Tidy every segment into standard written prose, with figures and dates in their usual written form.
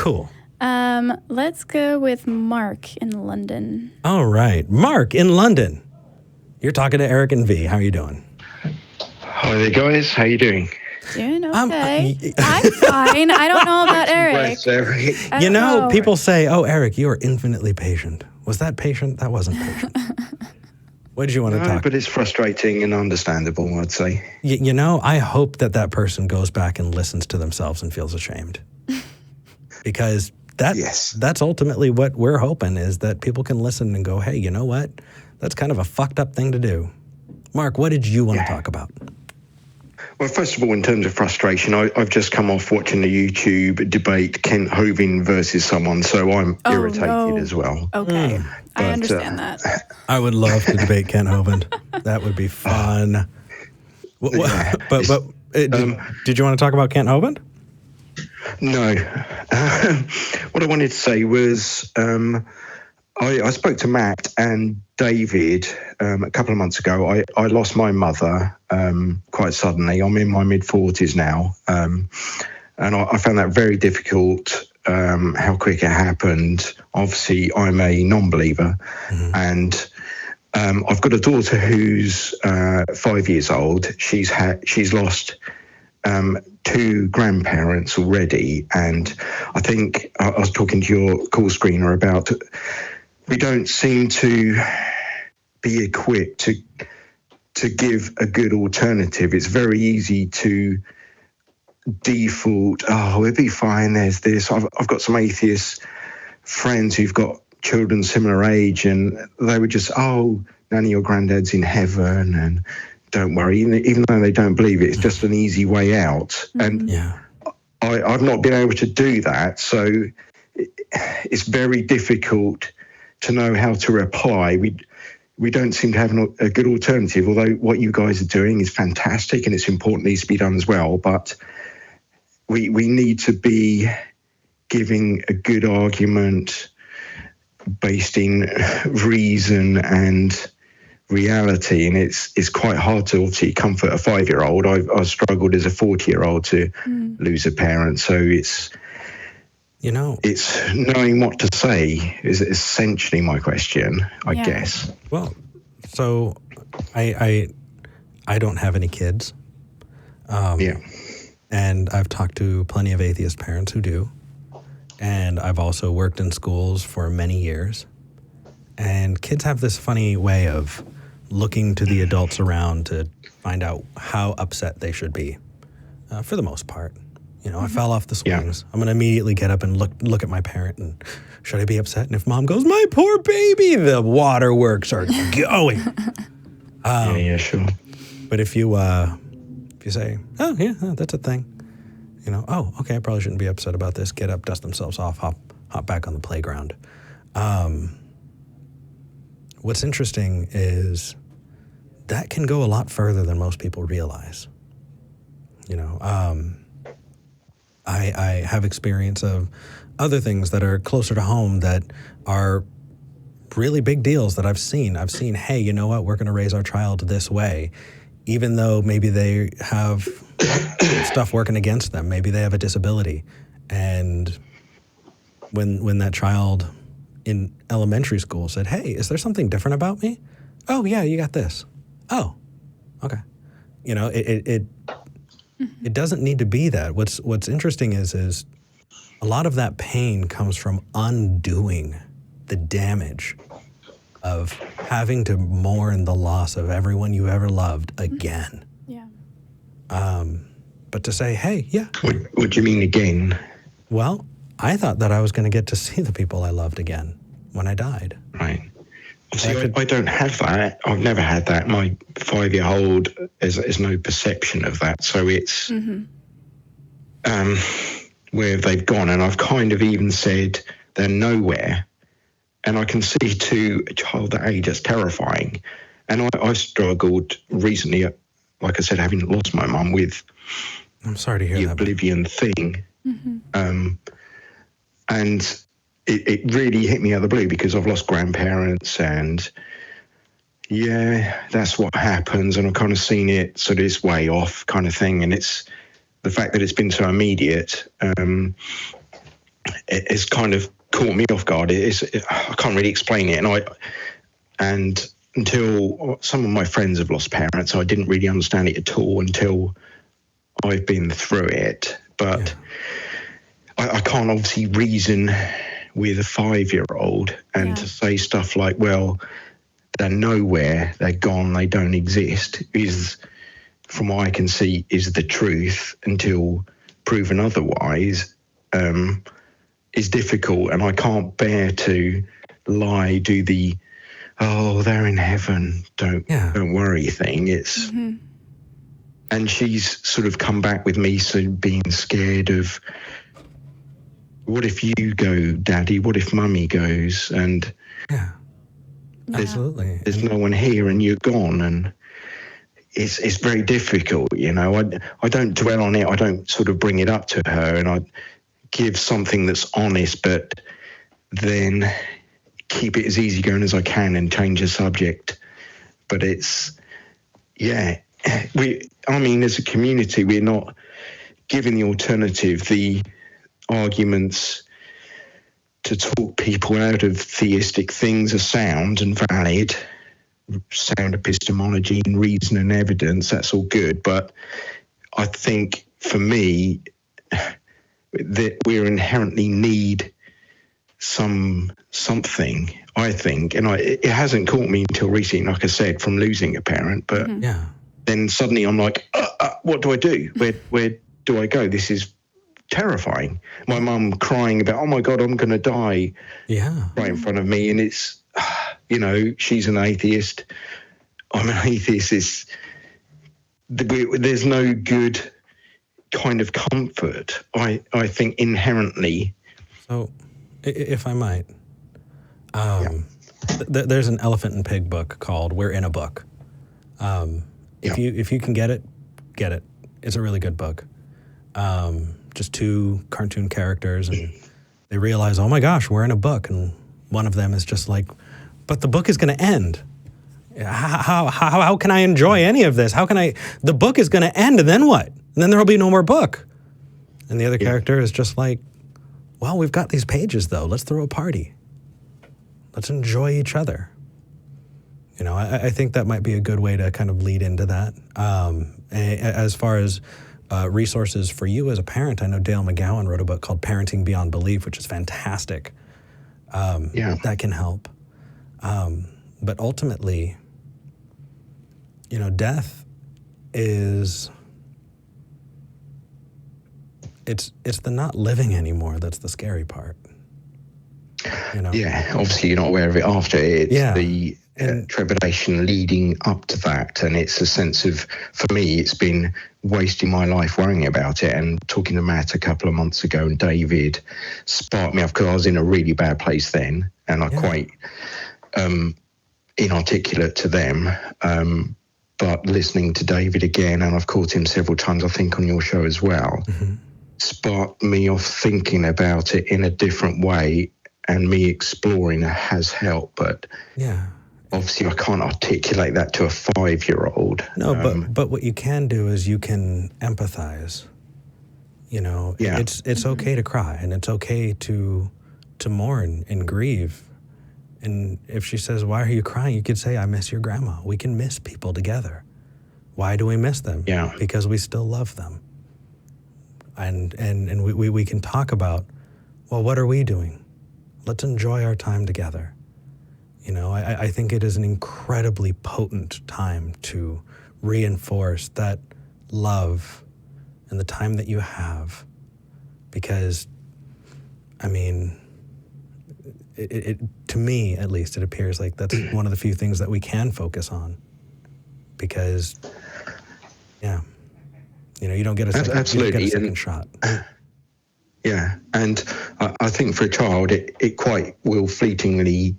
Cool. Let's go with Mark in London. All right. Mark in London. You're talking to Eric and V. How are you doing? Hi there, guys. How you doing? Doing okay. I'm fine. I don't know about Eric. You know, people say, oh, Eric, you are infinitely patient. Was that patient? That wasn't patient. What did you want to talk? But it's frustrating and understandable, I'd say. You know, I hope that person goes back and listens to themselves and feels ashamed. Because that's ultimately what we're hoping, is that people can listen and go, hey, you know what? That's kind of a fucked up thing to do. Mark, what did you want to talk about? Well, first of all, in terms of frustration, I've just come off watching the YouTube debate, Kent Hovind versus someone, so I'm irritated as well. Okay, I understand that. I would love to debate Kent Hovind. That would be fun. Did you want to talk about Kent Hovind? No. What I wanted to say was I spoke to Matt and David a couple of months ago. I lost my mother quite suddenly. I'm in my mid-40s now. And I found that very difficult, how quick it happened. Obviously, I'm a non-believer. Mm-hmm. And I've got a daughter who's 5 years old. She's lost 2 grandparents already. And I think I was talking to your call screener about... We don't seem to be equipped to give a good alternative. It's very easy to default, we'll be fine, there's this. I've got some atheist friends who've got children similar age, and they would just, nanny or granddad's in heaven, and don't worry, even though they don't believe it, it's just an easy way out. Mm-hmm. And I've not been able to do that, so it's very difficult to know how to reply. We don't seem to have a good alternative, although what you guys are doing is fantastic and it's important, needs to be done as well. But we need to be giving a good argument based in reason and reality. And it's quite hard to obviously comfort a 5-year-old. I've struggled as a 40-year-old to lose a parent. So it's knowing what to say is essentially my question, I guess. Well, so I don't have any kids. And I've talked to plenty of atheist parents who do. And I've also worked in schools for many years. And kids have this funny way of looking to the adults around to find out how upset they should be, for the most part. You know, I fell off the swings. I'm going to immediately get up and look at my parent and should I be upset? And if mom goes, my poor baby, the waterworks are going. Sure. But if you say, that's a thing, okay, I probably shouldn't be upset about this. Get up, dust themselves off, hop back on the playground. What's interesting is that can go a lot further than most people realize. I have experience of other things that are closer to home that are really big deals that I've seen. I've seen, hey, you know what? We're going to raise our child this way, even though maybe they have stuff working against them. Maybe they have a disability. And when that child in elementary school said, hey, is there something different about me? Oh, yeah, you got this. Oh, okay. It doesn't need to be that. What's interesting is a lot of that pain comes from undoing the damage of having to mourn the loss of everyone you ever loved again. Yeah. But to say, hey, What do you mean again? Well, I thought that I was going to get to see the people I loved again when I died. Right. See, I don't have that. I've never had that. My 5-year-old has no perception of that. So it's where they've gone. And I've kind of even said they're nowhere. And I can see to a child that age, it's terrifying. And I struggled recently, like I said, having lost my mum with I'm sorry to hear the that. oblivion thing. Mm-hmm. And it really hit me out of the blue because I've lost grandparents and that's what happens. And I've kind of seen it sort of this way off kind of thing. And it's the fact that it's been so immediate. it's kind of caught me off guard. I can't really explain it, and until some of my friends have lost parents, I didn't really understand it at all until I've been through it. But I can't obviously reason with a 5-year-old and to say stuff like, well, they're nowhere, they're gone, they don't exist, is, from what I can see, is the truth until proven otherwise, is difficult. And I can't bear to lie, do the, oh, they're in heaven, don't worry thing. It's and she's sort of come back with me, so being scared of, what if you go, Daddy? What if Mummy goes? And absolutely, there's no one here, and you're gone, and it's very difficult. You know, I don't dwell on it. I don't sort of bring it up to her, and I give something that's honest, but then keep it as easygoing as I can and change the subject. But it's as a community, we're not giving the alternative, the arguments to talk people out of theistic things are sound and valid, sound epistemology and reason and evidence, that's all good. But I think for me that we inherently need something, I think, and it hasn't caught me until recently, like I said, from losing a parent, but then suddenly I'm like, what do I do? Where do I go? This is terrifying. My mum crying about, oh my God, I'm going to die right in front of me. And it's, she's an atheist. I'm an atheist. There's no good kind of comfort, I think, inherently. So, if I might, there's an Elephant and Pig book called We're in a Book. If you can get it, get it. It's a really good book. Just 2 cartoon characters, and they realize, oh my gosh, we're in a book. And one of them is just like, but the book is going to end. How can I enjoy any of this? The book is going to end, and then what? And then there'll be no more book. And the other character is just like, well, we've got these pages though. Let's throw a party. Let's enjoy each other. You know, I think that might be a good way to kind of lead into that. As far as resources for you as a parent, I know Dale McGowan wrote a book called Parenting Beyond Belief, which is fantastic. That can help. But ultimately, death is, it's the not living anymore that's the scary part. Yeah, obviously you're not aware of it after. It's the trepidation leading up to that, and it's a sense of, for me, it's been wasting my life worrying about it. And talking to Matt a couple of months ago, and David sparked me up, because I was in a really bad place then, and I quite inarticulate to them. But listening to David again, and I've caught him several times, I think, on your show as well, sparked me off thinking about it in a different way, and me exploring it has helped. But obviously I can't articulate that to a 5-year-old. No, but what you can do is you can empathize. It's okay to cry, and it's okay to mourn and grieve. And if she says, why are you crying? You could say, I miss your grandma. We can miss people together. Why do we miss them? Because we still love them. And we can talk about, well, what are we doing? Let's enjoy our time together. I think it is an incredibly potent time to reinforce that love and the time that you have. Because, it to me, at least, it appears like that's one of the few things that we can focus on. Because, you don't get a second shot. And I think for a child, it quite will fleetingly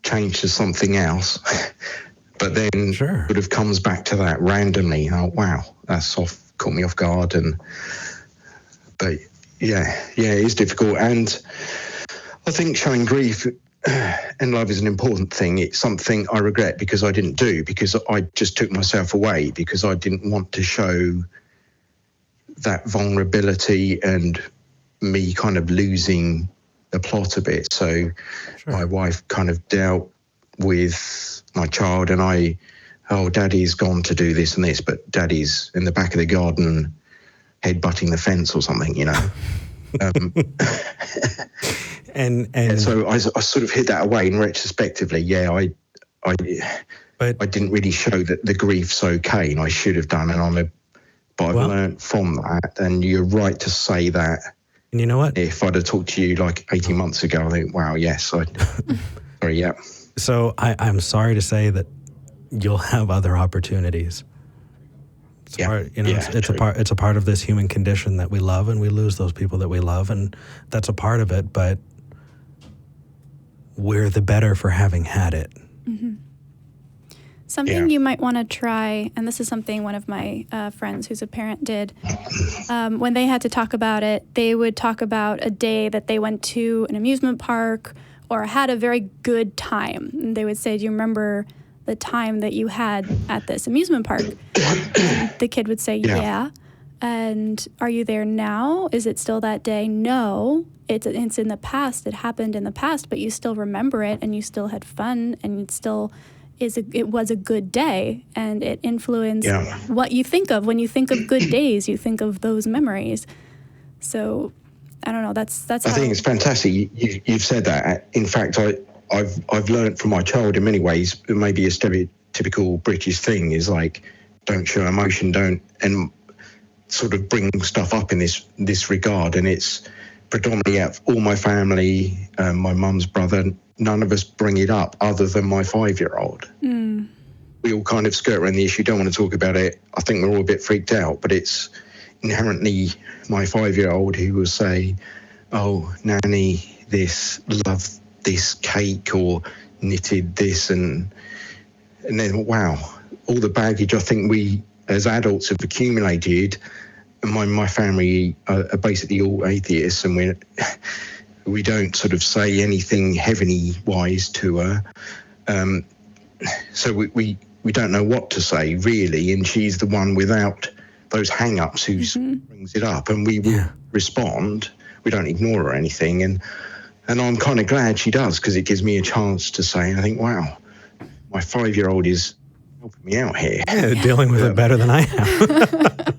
change to something else, but then sort of comes back to that randomly. Oh wow, that's caught me off guard. But it's difficult, and I think showing grief and love is an important thing. It's something I regret because I didn't do, because I just took myself away, because I didn't want to show that vulnerability and me kind of losing the plot a bit. So my wife kind of dealt with my child, and Daddy's gone to do this and this, but Daddy's in the back of the garden headbutting the fence or something, you know. And so I sort of hid that away, and retrospectively, I didn't really show that the grief's okay, and I should have done, but I've learned from that. And you're right to say that. And you know what? If I'd have talked to you like 18 months ago, I think, wow, yes, sorry, yeah. So I'm sorry to say that you'll have other opportunities. It's a part of this human condition that we love, and we lose those people that we love, and that's a part of it. But we're the better for having had it. Mm-hmm. Something you might want to try, and this is something one of my friends who's a parent did, when they had to talk about it, they would talk about a day that they went to an amusement park or had a very good time. And they would say, do you remember the time that you had at this amusement park? And the kid would say, yeah. And are you there now? Is it still that day? No, it's in the past. It happened in the past, but you still remember it, and you still had fun, and it was a good day, and it influenced what you think of. When you think of good days, you think of those memories. So I don't know. That's. I think it's fantastic. You've said that. In fact, I've learned from my child in many ways. Maybe a stereotypical British thing is like, don't show emotion, and sort of bring stuff up in this regard. And it's predominantly at all my family, my mum's brother. None of us bring it up other than my 5-year-old. Mm. We all kind of skirt around the issue, don't want to talk about it. I think we're all a bit freaked out, but it's inherently my 5-year-old who will say, oh, Nanny, love this cake, or knitted this, and then, wow, all the baggage I think we as adults have accumulated. My family are basically all atheists, and we don't sort of say anything heavenly wise to her. So we don't know what to say really, and she's the one without those hang-ups who brings it up, and we will respond. We don't ignore her or anything, and I'm kind of glad she does, because it gives me a chance to say, I think, wow, my 5-year-old is helping me out here. Yeah, dealing with it better than I am.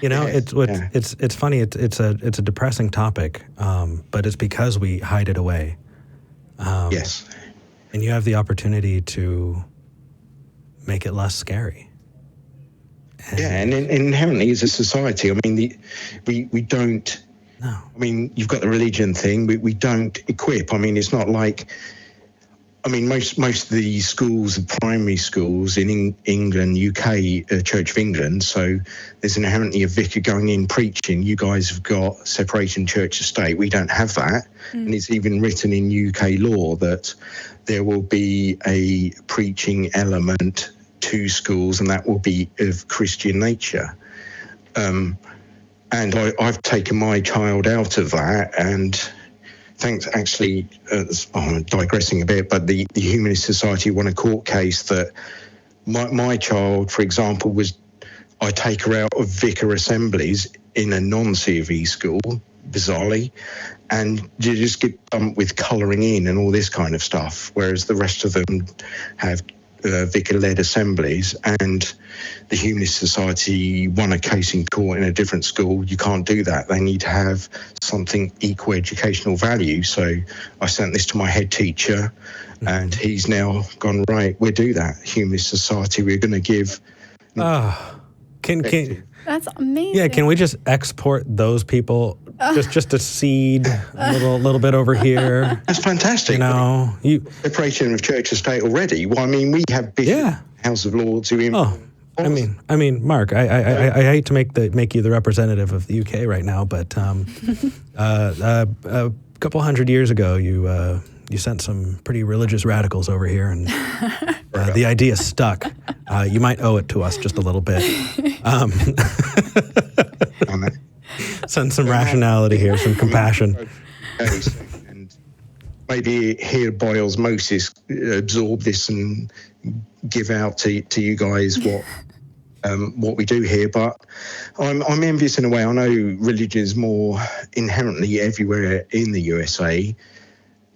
You know, it's funny. It's a depressing topic, but it's because we hide it away. Yes. And you have the opportunity to make it less scary. And inherently as a society, I mean, we don't. No. I mean, you've got the religion thing. We don't equip. I mean, it's not like. I mean, most of the schools, primary schools in England, UK, Church of England, so there's inherently a vicar going in preaching. You guys have got separation church and state. We don't have that. And it's even written in UK law that there will be a preaching element to schools, and that will be of Christian nature. And I've taken my child out of that, and thanks, actually, I'm digressing a bit, but the Humanist Society won a court case that my child, for example, I take her out of vicar assemblies in a non-COV school, bizarrely, and you just get bumped with colouring in and all this kind of stuff, whereas the rest of them have vicar-led assemblies. And the Humanist Society won a case in court in a different school. You can't do that. They need to have something equal educational value. So I sent this to my head teacher, and he's now gone, right, we'll do that. Humanist Society, we're going to give. That's amazing. Yeah, can we just export those people? Just a seed, a little bit over here. That's fantastic. You know, separation of church and state already. Well, I mean, we have big House of Lords who. I mean, Mark, I hate to make you the representative of the UK right now, but a couple hundred years ago, you sent some pretty religious radicals over here, and the idea stuck. You might owe it to us just a little bit. Send some rationality here, some compassion. And maybe here by osmosis absorb this and give out to you guys what what we do here, but I'm envious in a way. I know religion is more inherently everywhere in the USA,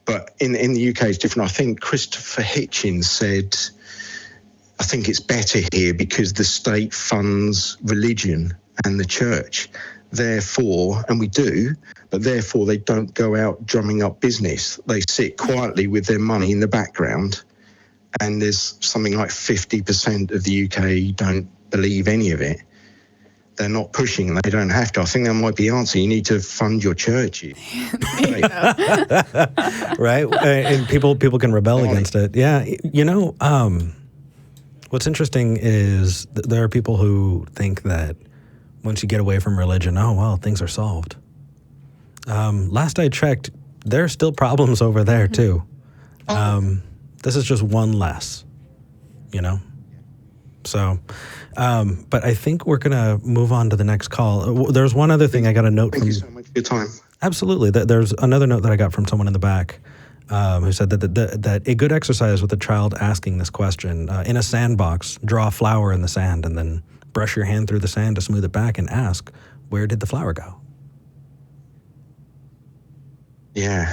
but in the UK it's different. I think Christopher Hitchens said, I think it's better here because the state funds religion and the church. Therefore, and we do, but therefore they don't go out drumming up business. They sit quietly with their money in the background, and there's something like 50% of the UK don't believe any of it. They're not pushing. They don't have to. I think that might be the answer. You need to fund your churches. Right? And people can rebel against it. Yeah. What's interesting is there are people who think that once you get away from religion, oh, well, things are solved. Last I checked, there are still problems over there, too. This is just one less, So, but I think we're going to move on to the next call. There's one other thing I got a note from. Thank you so much for your time. Absolutely. There's another note that I got from someone in the back who said that a good exercise with a child asking this question, in a sandbox, draw a flower in the sand and then brush your hand through the sand to smooth it back and ask, where did the flower go? Yeah,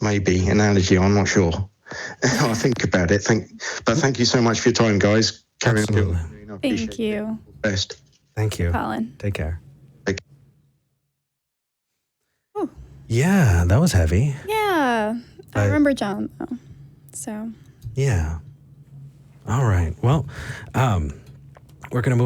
maybe. Analogy, I'm not sure. I'll think about it. Thank you so much for your time, guys. Carry Absolutely. on. Thank you. Best. Thank you. Colin. Take care. Ooh. Yeah, that was heavy. Yeah. I remember John, though. So. Yeah. All right. Well, we're going to move on.